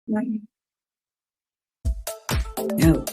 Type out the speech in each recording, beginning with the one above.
Right. No.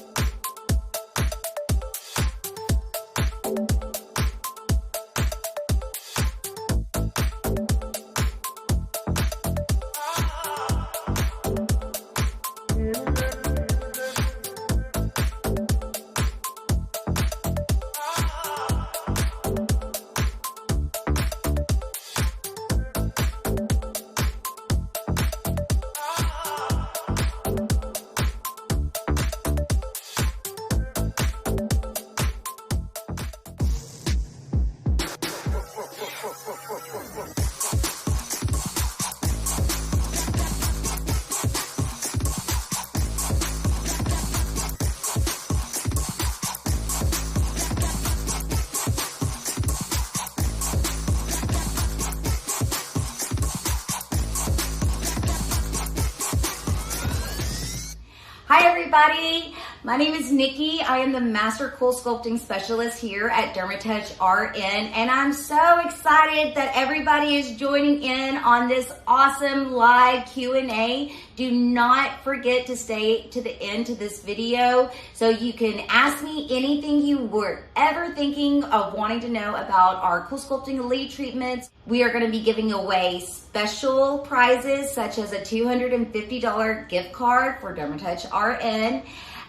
Hi everybody, my name is Nikki. I am the Master Cool Sculpting Specialist here at DermaTouch RN, and I'm so excited that everybody is joining in on this awesome live Q&A. Do not forget to stay to the end of this video so you can ask me anything you were ever thinking of wanting to know about our Cool Sculpting Elite treatments. We are going to be giving away special prizes such as a $250 gift card for DermaTouch RN,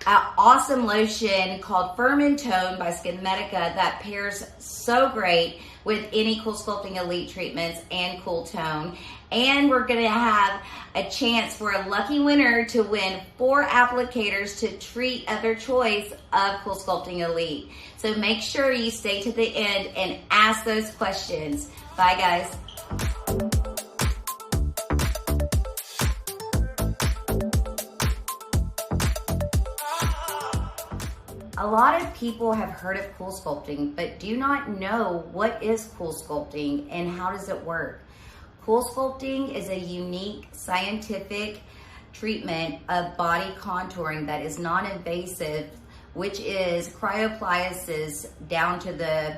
an awesome lotion called Firm and Tone by Skinmedica that pairs so great with any Cool Sculpting Elite treatments and Cool Tone. And we're going to have a chance for a lucky winner to win 4 applicators to treat of their choice of Cool Sculpting Elite. So make sure you stay to the end and ask those questions. Bye guys. A lot of people have heard of Cool Sculpting, but do not know what is Cool Sculpting and how does it work. Cool Sculpting is a unique scientific treatment of body contouring that is non-invasive, which is cryopliasis down to the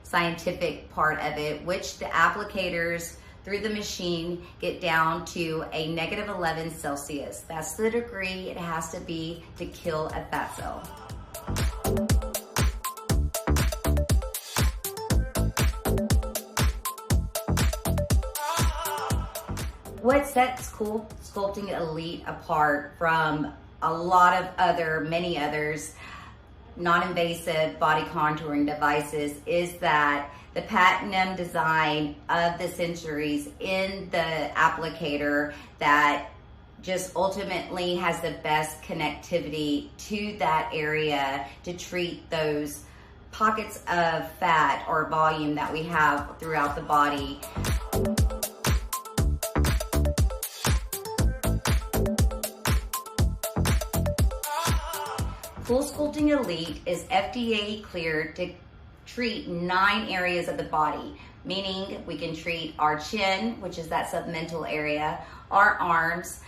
scientific part of it, which the applicators through the machine get down to a -11 Celsius. That's the degree it has to be to kill a fat cell. What sets Cool Sculpting Elite apart from a lot of many others, non-invasive body contouring devices is that the platinum design of the centuries in the applicator that just ultimately has the best connectivity to that area to treat those pockets of fat or volume that we have throughout the body. Cool Sculpting Elite is FDA cleared to treat 9 areas of the body, meaning we can treat our chin, which is that submental area, our arms,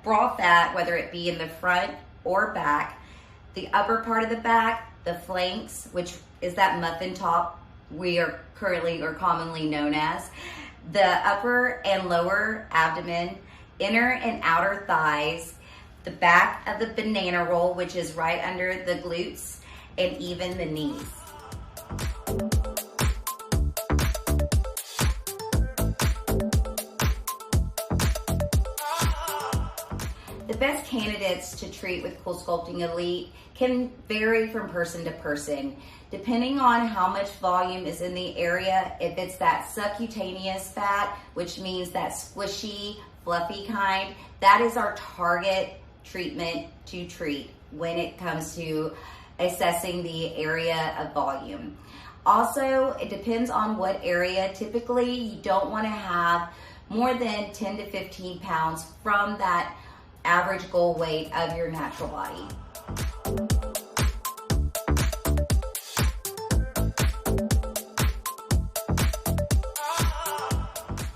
bra fat, whether it be in the front or back, the upper part of the back, the flanks, which is that muffin top we are currently or commonly known as, the upper and lower abdomen, inner and outer thighs, the back of the banana roll, which is right under the glutes, and even the knees. The best candidates to treat with Cool Sculpting Elite can vary from person to person, depending on how much volume is in the area. If it's that subcutaneous fat, which means that squishy, fluffy kind, that is our target treatment to treat when it comes to assessing the area of volume. Also, it depends on what area. Typically, you don't want to have more than 10 to 15 pounds from that average goal weight of your natural body.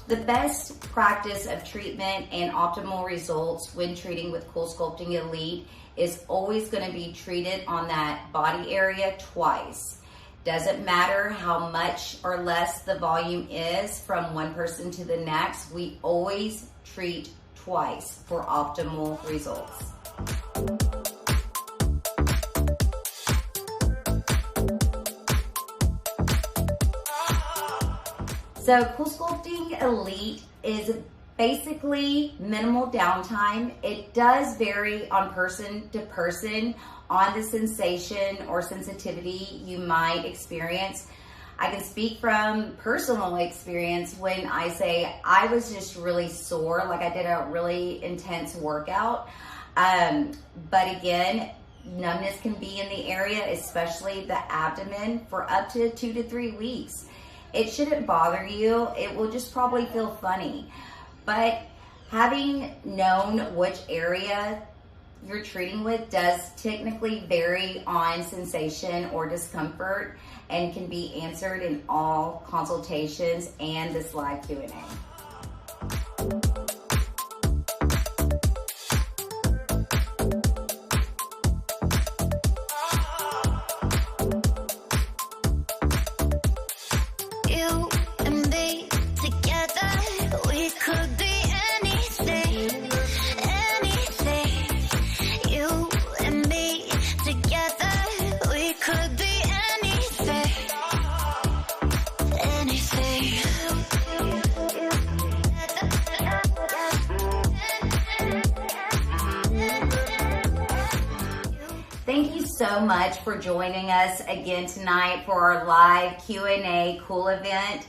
The best practice of treatment and optimal results when treating with Cool Sculpting Elite is always going to be treated on that body area twice. Doesn't matter how much or less the volume is from one person to the next, we always treat twice for optimal results. So CoolSculpting Elite is basically minimal downtime. It does vary on person to person on the sensation or sensitivity you might experience. I can speak from personal experience when I say I was just really sore, like I did a really intense workout. But again, numbness can be in the area, especially the abdomen, for up to 2 to 3 weeks. It shouldn't bother you. It will just probably feel funny. But having known which area you're treating with does technically vary on sensation or discomfort and can be answered in all consultations and this live Q&A. Thank you so much for joining us again tonight for our live Q&A cool event.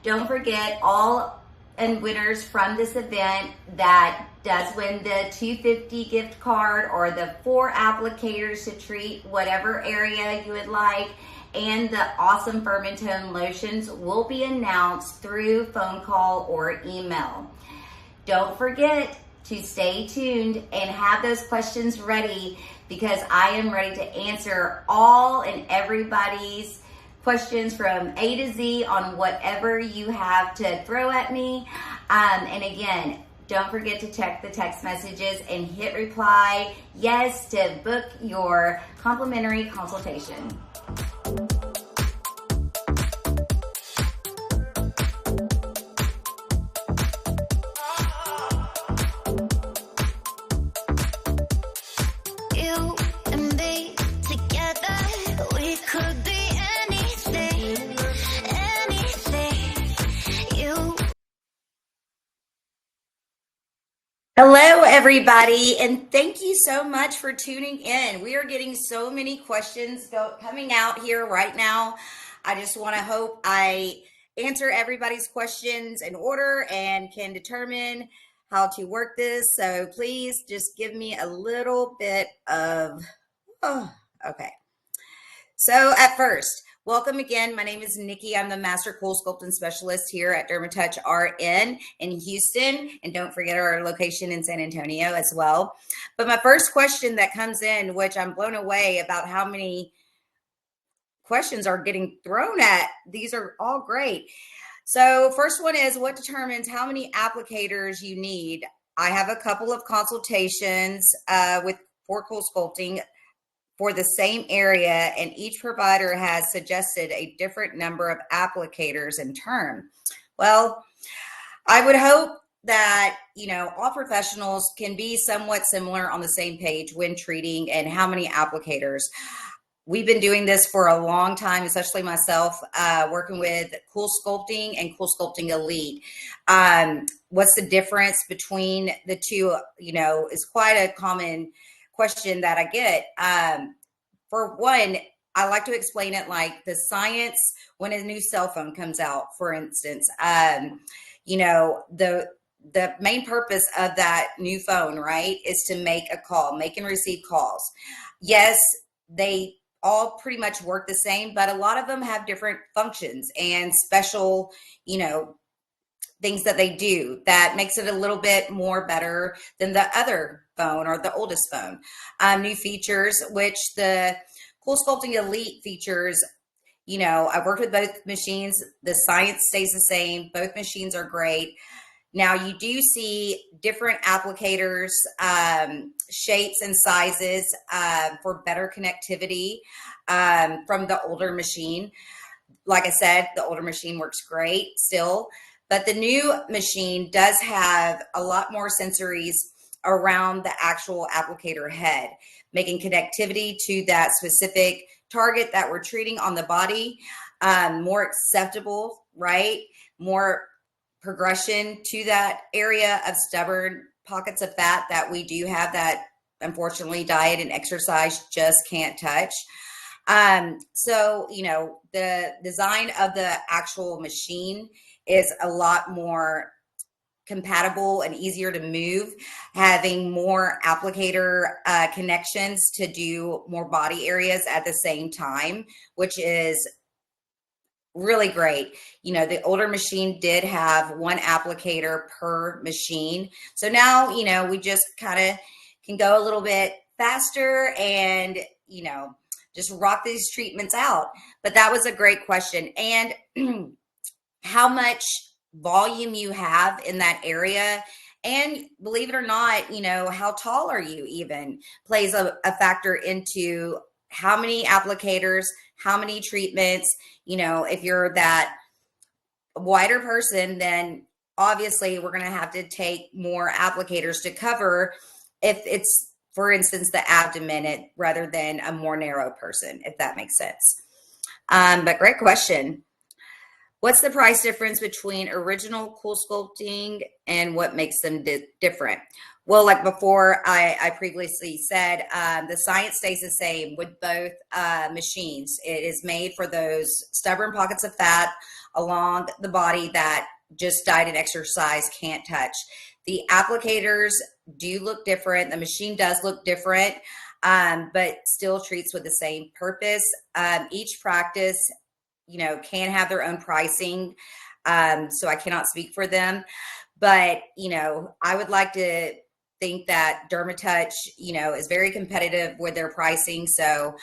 Don't forget, all and winners from this event that does win the $250 gift card or the 4 applicators to treat whatever area you would like, and the awesome Fermentone lotions will be announced through phone call or email. Don't forget to stay tuned and have those questions ready, because I am ready to answer all and everybody's questions from A to Z on whatever you have to throw at me. And again, don't forget to check the text messages and hit reply yes to book your complimentary consultation. Hello, everybody, and thank you so much for tuning in. We are getting so many questions coming out here right now. I just want to hope I answer everybody's questions in order and can determine how to work this. So please just give me a little bit of, okay. So at first, welcome again. My name is Nikki. I'm the Master CoolSculpting Specialist here at DermaTouch RN in Houston. And don't forget our location in San Antonio as well. But my first question that comes in, which I'm blown away about how many questions are getting thrown at. These are all great. So first one is, what determines how many applicators you need? I have a couple of consultations for CoolSculpting for the same area, and each provider has suggested a different number of applicators in turn. Well, I would hope that, all professionals can be somewhat similar on the same page when treating and how many applicators. We've been doing this for a long time, especially myself, working with CoolSculpting and CoolSculpting Elite. What's the difference between the two, is quite a common question that I get. For one, I like to explain it like the science when a new cell phone comes out, for instance. The main purpose of that new phone, right, is to make a call, make and receive calls. Yes, they all pretty much work the same, but a lot of them have different functions and special, things that they do that makes it a little bit more better than the other phone or the oldest phone. New features, which the CoolSculpting Elite features, I've worked with both machines. The science stays the same. Both machines are great. Now you do see different applicators, shapes and sizes for better connectivity from the older machine. Like I said, the older machine works great still. But the new machine does have a lot more sensories around the actual applicator head, making connectivity to that specific target that we're treating on the body more acceptable, right? More progression to that area of stubborn pockets of fat that we do have that unfortunately diet and exercise just can't touch. So, you know, the design of the actual machine is a lot more compatible and easier to move, having more applicator connections to do more body areas at the same time, which is really great. You know, the older machine did have one applicator per machine. So now, you know, we just kind of can go a little bit faster and, you know, just rock these treatments out. But that was a great question. And how much volume you have in that area, and believe it or not, you know, how tall are you even plays a factor into how many applicators, how many treatments. You know, if you're that wider person, then obviously we're going to have to take more applicators to cover if it's, for instance, the abdomen rather than a more narrow person, if that makes sense. But great question. What's the price difference between original CoolSculpting and what makes them different? Well, like before, I previously said, the science stays the same with both machines. It is made for those stubborn pockets of fat along the body that just diet and exercise can't touch. The applicators do look different. The machine does look different, but still treats with the same purpose. Each practice, you know, can have their own pricing. So I cannot speak for them, but, you know, I would like to think that DermaTouch, you know, is very competitive with their pricing. So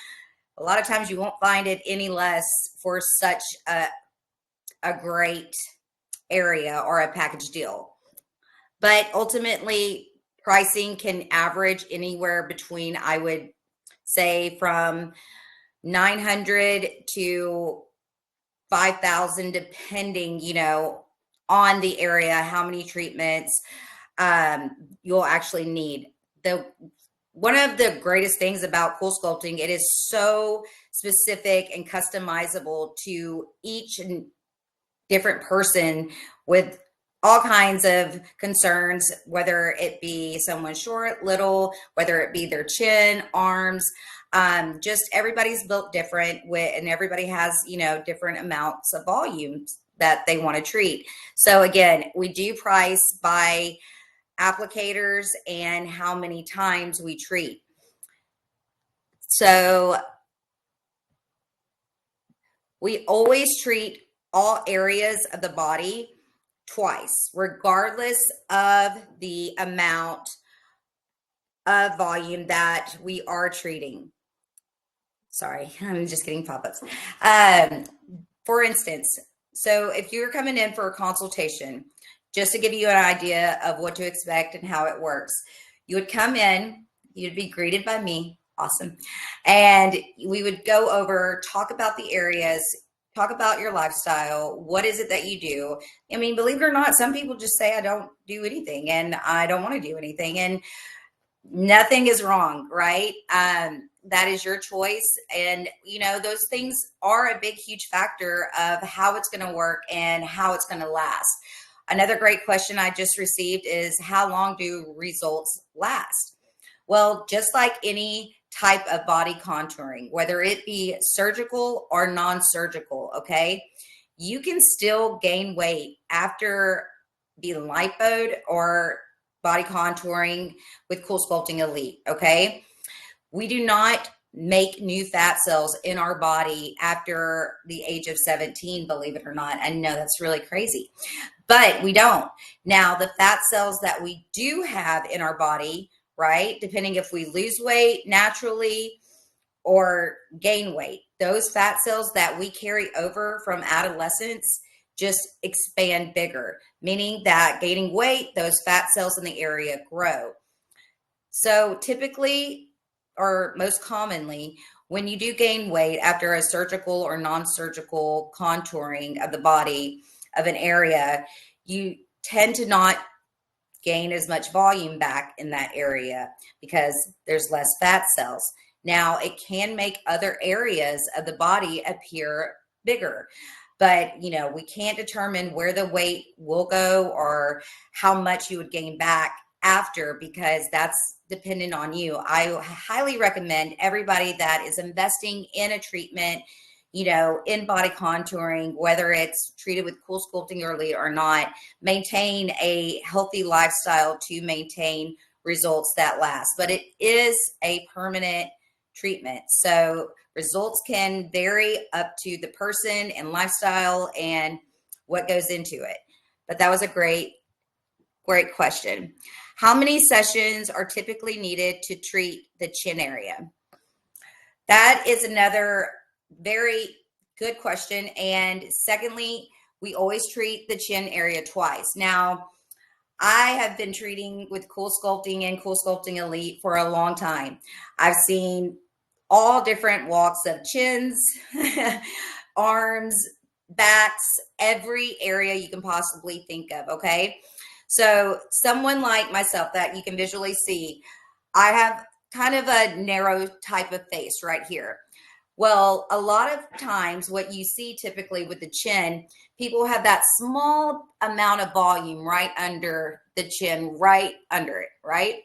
a lot of times you won't find it any less for such a great area or a package deal. But ultimately, pricing can average anywhere between, I would say, from 900 to 5,000, depending, you know, on the area, how many treatments you'll actually need. One of the greatest things about CoolSculpting, it is so specific and customizable to each and different person with all kinds of concerns, whether it be someone short, little, whether it be their chin, arms, just everybody's built different and everybody has, you know, different amounts of volumes that they want to treat. So again, we do price by applicators and how many times we treat. So we always treat all areas of the body twice, regardless of the amount of volume that we are treating. Sorry, I'm just getting pop-ups. For instance, so if you're coming in for a consultation, just to give you an idea of what to expect and how it works, you would come in, you'd be greeted by me, awesome, and we would go over, talk about the areas, talk about your lifestyle. What is it that you do? I mean, believe it or not, some people just say, I don't do anything and I don't want to do anything. And nothing is wrong, right? That is your choice. And, you know, those things are a big, huge factor of how it's going to work and how it's going to last. Another great question I just received is, how long do results last? Well, just like any type of body contouring, whether it be surgical or non-surgical, okay, you can still gain weight after being lipoed or body contouring with CoolSculpting Elite, okay? We do not make new fat cells in our body after the age of 17, believe it or not. I know that's really crazy, but we don't. Now, the fat cells that we do have in our body, right, depending if we lose weight naturally or gain weight, those fat cells that we carry over from adolescence just expand bigger, meaning that gaining weight, those fat cells in the area grow. So typically, or most commonly, when you do gain weight after a surgical or non-surgical contouring of the body of an area, you tend to not gain as much volume back in that area because there's less fat cells. Now, it can make other areas of the body appear bigger, but we can't determine where the weight will go or how much you would gain back after, because that's dependent on you. I highly recommend everybody that is investing in a treatment, in body contouring, whether it's treated with CoolSculpting early or not, maintain a healthy lifestyle to maintain results that last. But it is a permanent treatment. So results can vary up to the person and lifestyle and what goes into it. But that was a great question. How many sessions are typically needed to treat the chin area? That is another very good question. And secondly, we always treat the chin area twice. Now, I have been treating with CoolSculpting and CoolSculpting Elite for a long time. I've seen all different walks of chins, arms, backs, every area you can possibly think of, okay? So someone like myself that you can visually see, I have kind of a narrow type of face right here. Well, a lot of times what you see typically with the chin, people have that small amount of volume right under the chin, right under it, right?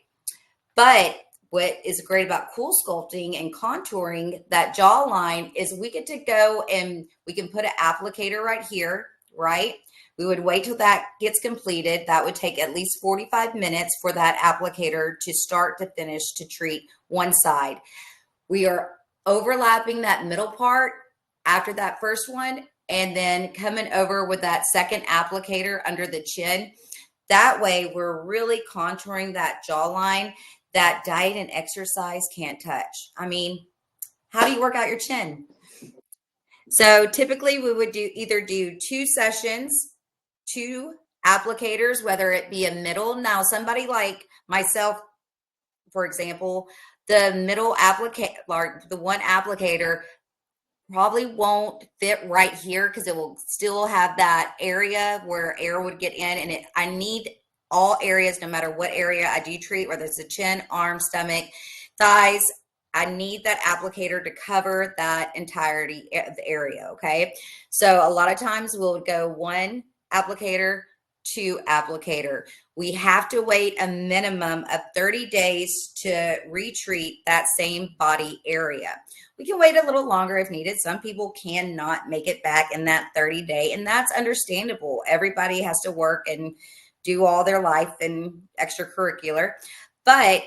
But what is great about CoolSculpting and contouring that jawline is we get to go and we can put an applicator right here, right? We would wait till that gets completed. That would take at least 45 minutes for that applicator to start to finish to treat one side. We are overlapping that middle part after that first one and then coming over with that second applicator under the chin. That way we're really contouring that jawline that diet and exercise can't touch. I mean, how do you work out your chin? So typically we would either do 2 sessions, 2 applicators, whether it be a middle. Now, somebody like myself, for example, the middle applicator, like the one applicator, probably won't fit right here because it will still have that area where air would get in. And I need all areas, no matter what area I do treat, whether it's the chin, arm, stomach, thighs, I need that applicator to cover that entirety of the area, okay? So a lot of times we'll go 1 applicator, 2 applicator. We have to wait a minimum of 30 days to retreat that same body area. We can wait a little longer if needed. Some people cannot make it back in that 30-day, and that's understandable. Everybody has to work and do all their life and extracurricular. But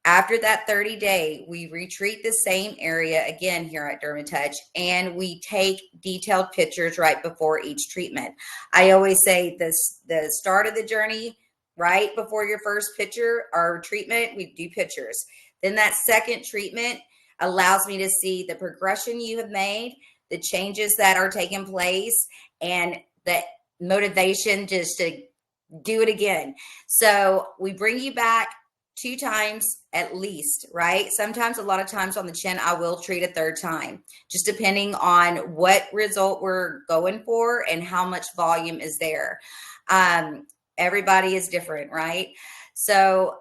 after that 30-day, we retreat the same area again here at DermaTouch, and we take detailed pictures right before each treatment. I always say this: the start of the journey, right before your first picture or treatment, we do pictures. Then that second treatment allows me to see the progression you have made, the changes that are taking place, and the motivation just to do it again. So we bring you back 2 times at least, right? Sometimes, a lot of times on the chin, I will treat a 3rd time, just depending on what result we're going for and how much volume is there. Everybody is different, right? So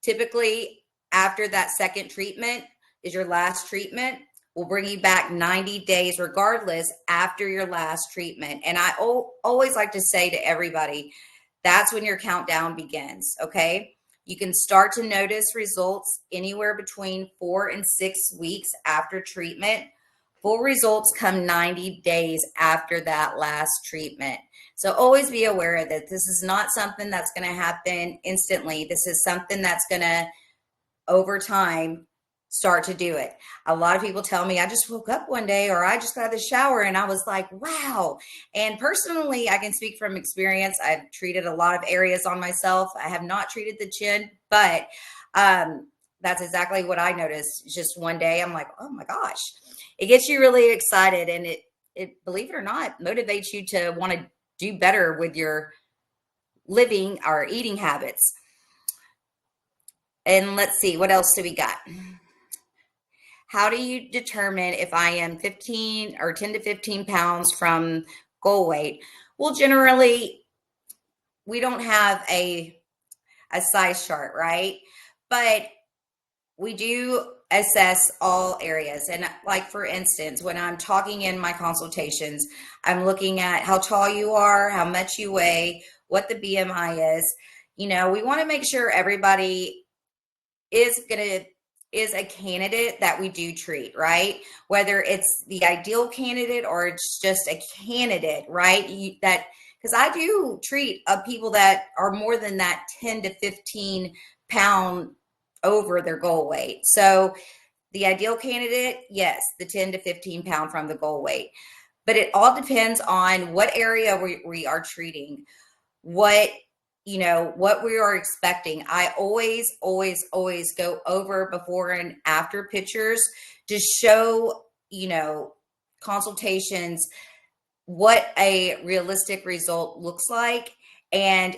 typically after that second treatment is your last treatment. We'll bring you back 90 days regardless after your last treatment. And I always like to say to everybody, that's when your countdown begins, okay? You can start to notice results anywhere between 4 and 6 weeks after treatment. Full results come 90 days after that last treatment. So always be aware that this is not something that's going to happen instantly. This is something that's going to, over time, start to do it. A lot of people tell me, I just woke up one day or I just got out of the shower and I was like, wow. And personally, I can speak from experience. I've treated a lot of areas on myself. I have not treated the chin, but that's exactly what I noticed. Just one day, I'm like, oh my gosh, it gets you really excited. And it, believe it or not, motivates you to want to do better with your living or eating habits. And let's see, what else do we got? How do you determine if I am 15 or 10 to 15 pounds from goal weight? Well, generally, we don't have a size chart, right? But we do assess all areas. And like, for instance, when I'm talking in my consultations, I'm looking at how tall you are, how much you weigh, what the BMI is. You know, we want to make sure everybody is a candidate that we do treat, right? Whether it's the ideal candidate or it's just a candidate, right? Because I do treat people that are more than that 10 to 15 pound over their goal weight. So the ideal candidate, yes, the 10 to 15 pound from the goal weight. But it all depends on what area we are treating, what we are expecting. I always go over before and after pictures to show, consultations what a realistic result looks like, and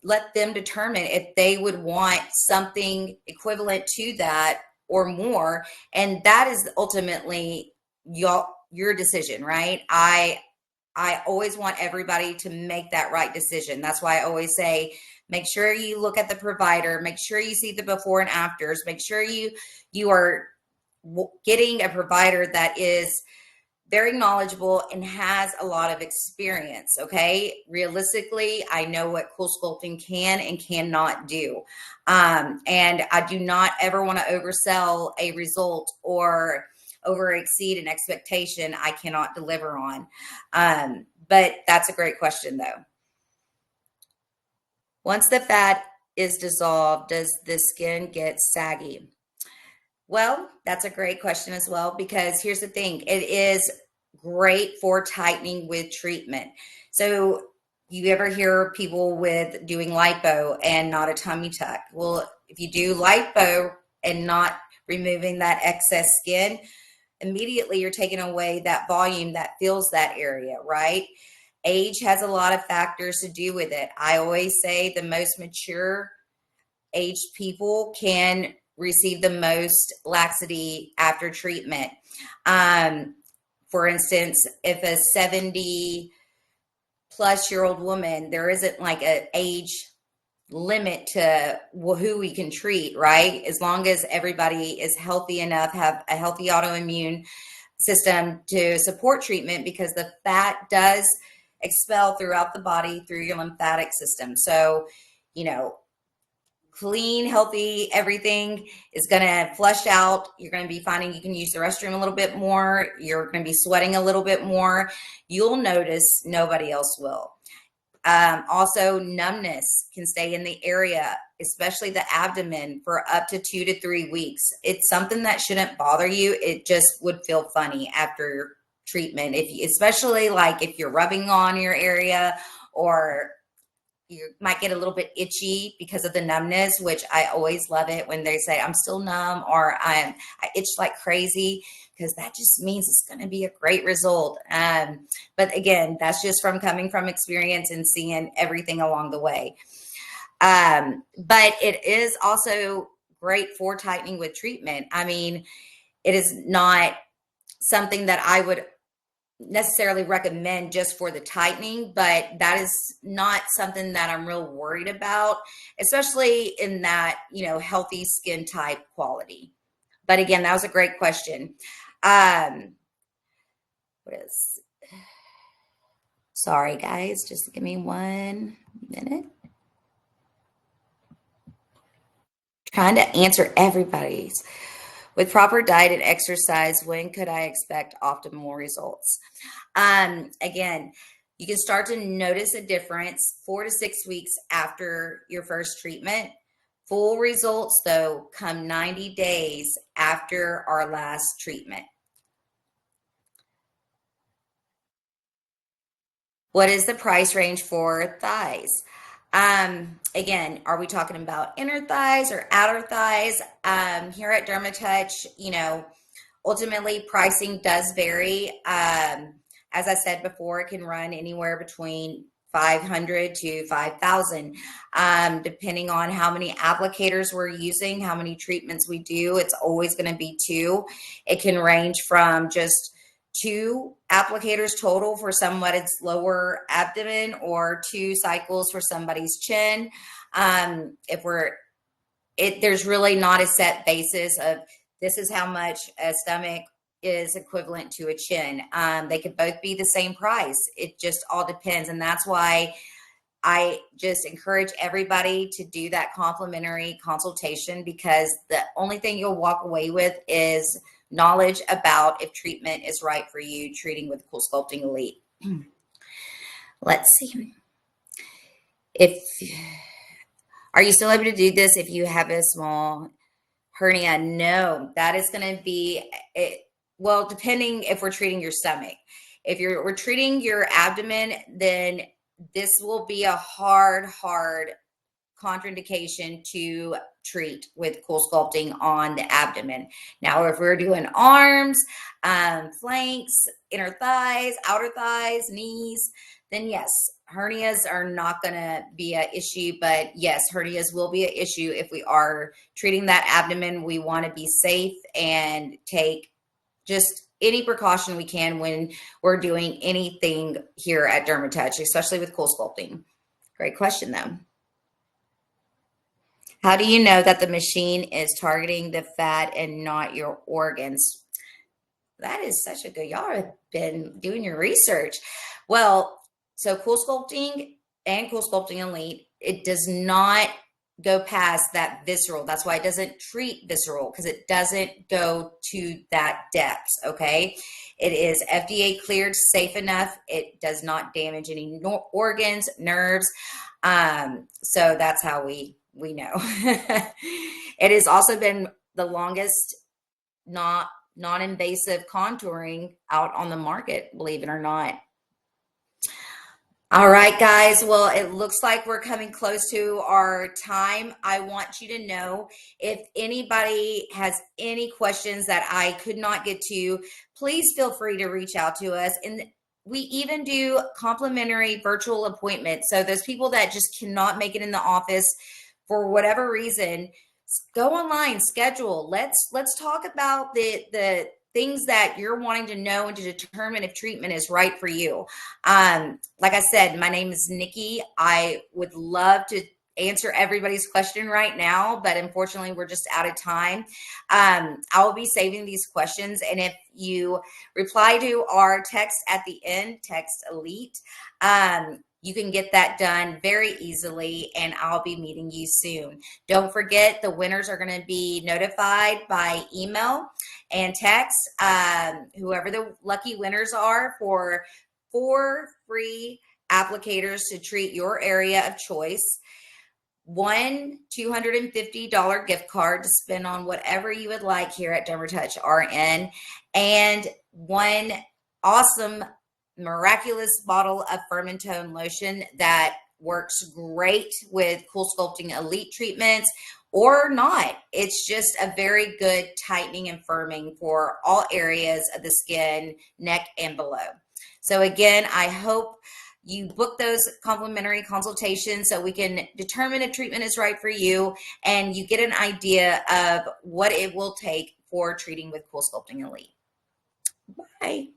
let them determine if they would want something equivalent to that or more. And that is ultimately your decision, right? I always want everybody to make that right decision. That's why I always say, make sure you look at the provider, make sure you see the before and afters, make sure you are getting a provider that is very knowledgeable and has a lot of experience. Okay. Realistically, I know what CoolSculpting can and cannot do. And I do not ever want to oversell a result or over exceed an expectation I cannot deliver on. But that's a great question though. Once the fat is dissolved, does the skin get saggy? Well, that's a great question as well, because here's the thing. It is great for tightening with treatment. So you ever hear people with doing lipo and not a tummy tuck? Well, if you do lipo and not removing that excess skin, immediately you're taking away that volume that fills that area, right? Age has a lot of factors to do with it. I always say the most mature aged people can receive the most laxity after treatment. For instance, if a 70-plus-year-old woman, there isn't like an age limit to who we can treat, right? As long as everybody is healthy enough, have a healthy autoimmune system to support treatment, because the fat does expel throughout the body through your lymphatic system. So, clean, healthy, everything is going to flush out. You're going to be finding you can use the restroom a little bit more. You're going to be sweating a little bit more. You'll notice, nobody else will. Also, numbness can stay in the area, especially the abdomen, for up to 2 to 3 weeks. It's something that shouldn't bother you. It just would feel funny after treatment, especially like if you're rubbing on your area, or you might get a little bit itchy because of the numbness, which I always love it when they say I'm still numb or I itch like crazy, because that just means it's going to be a great result. But again, that's just from coming from experience and seeing everything along the way. But it is also great for tightening with treatment. I mean, it is not something that I would necessarily recommend just for the tightening, but that is not something that I'm real worried about, especially in that, healthy skin type quality. But again, that was a great question. Sorry guys, just give me 1 minute. Trying to answer everybody's. With proper diet and exercise, when could I expect optimal results? Again, you can start to notice a difference 4 to 6 weeks after your first treatment. Full results, though, come 90 days after our last treatment. What is the price range for thighs? Again, are we talking about inner thighs or outer thighs? Here at DermaTouch, ultimately pricing does vary. As I said before, it can run anywhere between $500 to $5,000, depending on how many applicators we're using, how many treatments we do. It's always going to be 2. It can range from just 2 applicators total for somebody's lower abdomen, or 2 cycles for somebody's chin. There's really not a set basis of this is how much a stomach is equivalent to a chin. They could both be the same price. It just all depends. And that's why I just encourage everybody to do that complimentary consultation, because the only thing you'll walk away with is knowledge about if treatment is right for you, treating with CoolSculpting Elite. Let's see. Are you still able to do this if you have a small hernia? No, that is going to be it. Well, depending if we're treating your stomach. If we're treating your abdomen, then this will be a hard contraindication to treat with CoolSculpting on the abdomen. Now, if we're doing arms, flanks, inner thighs, outer thighs, knees, then yes, hernias are not going to be an issue. But yes, hernias will be an issue if we are treating that abdomen. We want to be safe and take just any precaution we can when we're doing anything here at DermaTouch, especially with CoolSculpting. Great question, though. How do you know that the machine is targeting the fat and not your organs? That is such a good, y'all have been doing your research. Well, so CoolSculpting and CoolSculpting Elite, it does not go past that visceral. That's why it doesn't treat visceral, because it doesn't go to that depth. Okay. It is FDA cleared, safe enough. It does not damage any organs, nerves. So that's how we know. It has also been the longest non-invasive contouring out on the market, believe it or not. All right, guys. Well, it looks like we're coming close to our time. I want you to know, if anybody has any questions that I could not get to, please feel free to reach out to us. And we even do complimentary virtual appointments. So those people that just cannot make it in the office for whatever reason, go online, schedule. Let's talk about the things that you're wanting to know and to determine if treatment is right for you. Like I said, my name is Nikki. I would love to answer everybody's question right now, but unfortunately we're just out of time. I will be saving these questions, and if you reply to our text at the end, text Elite, you can get that done very easily, and I'll be meeting you soon. Don't forget, the winners are going to be notified by email and text, whoever the lucky winners are, for 4 free applicators to treat your area of choice, 1 $250 gift card to spend on whatever you would like here at DermaTouch RN, and 1 awesome miraculous bottle of Fermentone lotion that works great with CoolSculpting Elite treatments or not. It's just a very good tightening and firming for all areas of the skin, neck, and below. So again, I hope you book those complimentary consultations so we can determine if treatment is right for you, and you get an idea of what it will take for treating with CoolSculpting Elite. Bye.